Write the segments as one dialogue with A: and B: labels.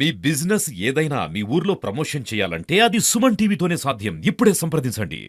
A: మీ business ఏదైనా మీ ఊర్లో promotion చేయాలంటే అది సుమన్ టీవీతోనే సాధ్యం. ఇప్పుడే సంప్రదించండి.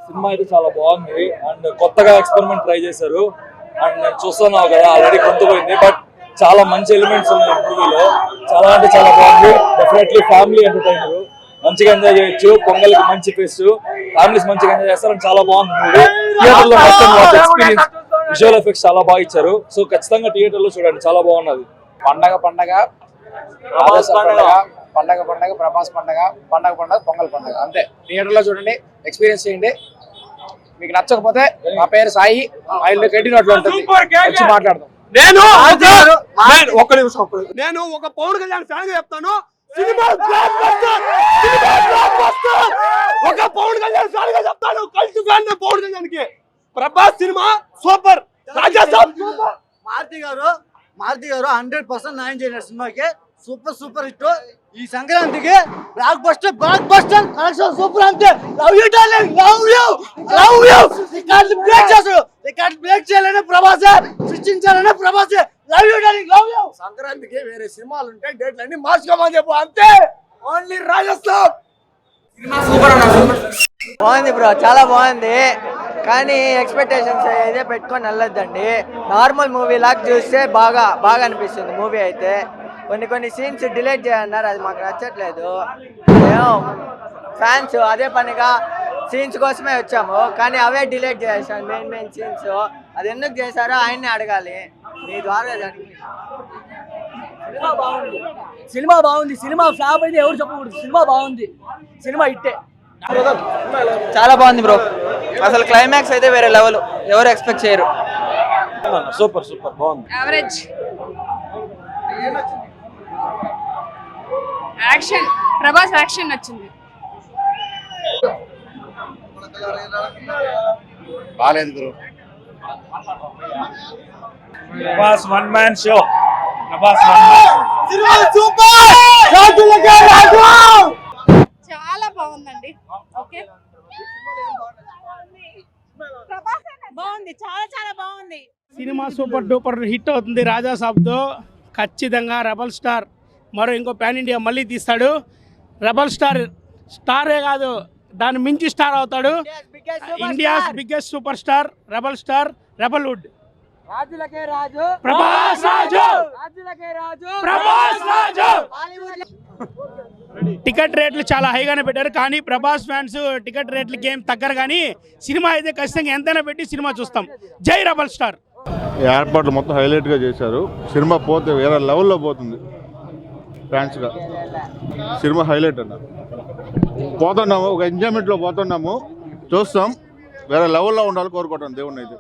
B: సినిమా అయితే చాలా బాగుంది అండ్ కొత్తగా ఎక్స్పెరిమెంట్ ట్రై చేశారు అండ్ నేను చూస్తున్నావు కదా ఆల్రెడీ గుర్తుపోయింది బట్ చాలా మంచి ఎలిమెంట్స్ ఉన్నాయి మూవీలో. చాలా అంటే చాలా బాగుంది. డెఫినెట్లీ ఫ్యామిలీ ఎంటర్టైనర్, మంచిగా ఎంజాయ్ చేయొచ్చు. పొంగల్కి మంచి ఫేస్ట్, ఫ్యామిలీస్ మంచిగా ఎంజాయ్ చేస్తారు. చాలా బాగుంది మూవీ. థియేటర్ లో ఎక్స్పీరియన్స్, విజువల్ ఎఫెక్ట్స్ చాలా బాగా ఇచ్చారు. సో ఖచ్చితంగా థియేటర్ లో చూడండి, చాలా బాగున్నది.
C: పండగ పండగ ప్రభాస్ పండగ పొంగల్ పండగ అంతే. థియేటర్ లో చూడండి, ఎక్స్పీరియన్స్ చేయండి. మీకు నచ్చకపోతే మా పేరు సాయి, ఆయన కట్టినట్లు ఉంటుంది. వచ్చి మాట్లాడదాం.
D: నేను ఒక పవన్ కళ్యాణ్ ఫ్యాన్ గా చెప్తాను, సినిమా బ్లాక్ బస్టర్, ఒక పవన్ కళ్యాణ్ ఫ్యాన్ గా చెప్తాను, కల్ట్ ఫ్యాన్ పవన్ కళ్యాణ్ కి. Prabhas cinema super, Raja Saab super.
E: Maruthi garu 100% న్యాయం చేసిన సినిమాకి సూపర్ హిట్. ఈ సంక్రాంతికి బ్లాక్ బస్టర్ కలెక్షన్ సూపర్. అంతే. Love you darling, love you. Record break చేస్తాడు. రికార్డ్ బ్రేక్ చేయాలనే ప్రభాసే, సృష్టించాలనే ప్రభాసే. లవ్ యూ డార్లింగ్, లవ్ యూ.
D: సంక్రాంతికి వేరే సినిమాలు ఉంటే డేట్లు అన్ని మార్చుకోమని చెప్పు, అంతే. ఓన్లీ రాజస్థాన్
E: బాగుంది బ్రో, చాలా బాగుంది. కానీ ఎక్స్పెక్టేషన్స్ అయితే పెట్టుకొని వెళ్ళొద్దండి. నార్మల్ మూవీ లాగా చూస్తే బాగా అనిపిస్తుంది మూవీ అయితే. కొన్ని సీన్స్ డిలీట్ చేయన్నారు, అది మాకు నచ్చట్లేదు. ఫ్యాన్స్ అదే పనిగా సీన్స్ కోసమే వచ్చాము, కానీ అవే డిలీట్ చేశారు. మెయిన్ సీన్స్ అది ఎందుకు చేశారో ఆయన్ని అడగాలి. మీ ద్వారా
F: సినిమా బాగుంది. సినిమా ఫ్లాప్ అయితే ఎవరు చెప్పకూడదు. సినిమా బాగుంది, సినిమా ఇట్టే.
E: చాలా బాగుంది బ్రో. అసలు క్లైమాక్స్ అయితే వేరే లెవెల్, ఎవరు ఎక్స్పెక్ట్ చేయరు.
B: సూపర్ బాగుంది.
G: యావరేజ్. యాక్షన్, ప్రభాస్ యాక్షన్ నచ్చింది.
C: బాలేదు bro.
B: Prabhas one man show.
G: చాలా బాగుందండి. ఓకే, బాగుంది, చాలా బాగుంది.
H: సినిమా సూపర్ డూపర్ హిట్ అవుతుంది. రాజా సాబ్తో ఖచ్చితంగా రెబల్ స్టార్ మరో ఇంకో పాన్ ఇండియా మళ్ళీ తీస్తాడు. రెబల్ స్టారే కాదు, దాన్ని మించి స్టార్ అవుతాడు. India's biggest super star, rebel wood. Prabhas Raju. Ticket రేట్లు చాలా హైగానే పెట్టారు, కానీ ప్రభాస్ ఫ్యాన్స్ టికెట్ రేట్లకి ఏం తగ్గరు. కానీ సినిమా అయితే ఖచ్చితంగా ఎంతైనా పెట్టి సినిమా చూస్తాం. జై రెబల్ స్టార్.
I: ఏర్పాట్లు మొత్తం హైలైట్గా చేశారు. సినిమా పోతే వేరే లెవెల్లో పోతుంది. ఫ్యాన్స్గా సినిమా హైలైట్ అన్న. పోతున్నాము, ఒక ఎంజాయ్మెంట్లో పోతున్నాము, చూస్తాం. వేరే లెవెల్లో ఉండాలి కోరుకుంటాం దేవుడిని అయితే.